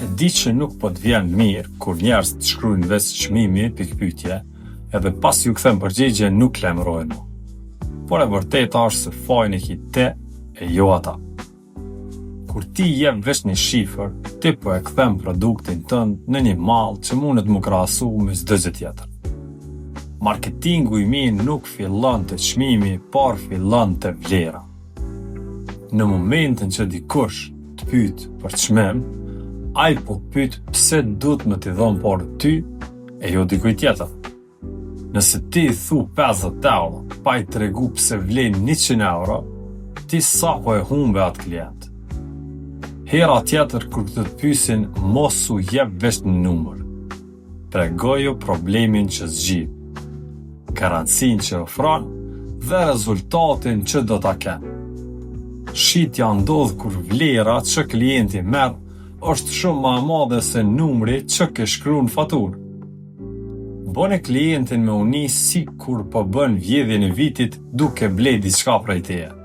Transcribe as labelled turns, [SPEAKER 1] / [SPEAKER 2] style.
[SPEAKER 1] E di që nuk po të vjen mirë kur njerëz të shkruajnë veç çmimi pikpyetje, edhe pas ju kthem përgjigje nuk lajmërohen mu. Por e vërteta është se fajin e ki ti e jo ata. Kur ti jep veç një shifër, ti po e kthem produktin tënd në një mall që mundet mu krahasu me çdo gjë tjetër. Marketingu i mirë nuk fillon te çmimi, por fillon te vlera. Në momentin që dikush të pyet për çmim, ai po pyet pse duhet më t'i dhon parë ty e jo dikujt tjetër. Nëse ti thu 50 euro, pa i tregu pse vlen 100 euro, ti sa po e humbe atë klient. Hera tjetër kur të pyesin mos u jep veç në numër. Tregoju problemin që zgjidh, garancinë që ofron dhe rezultatin që do ta kenë. Shitja ndodh kur vlera që klienti merr është shumë më e madhe se numri që ke shkruar në faturë. Bone klientin me uni si kur po bën vjedhjen e vitit duke ble diçka prej teje.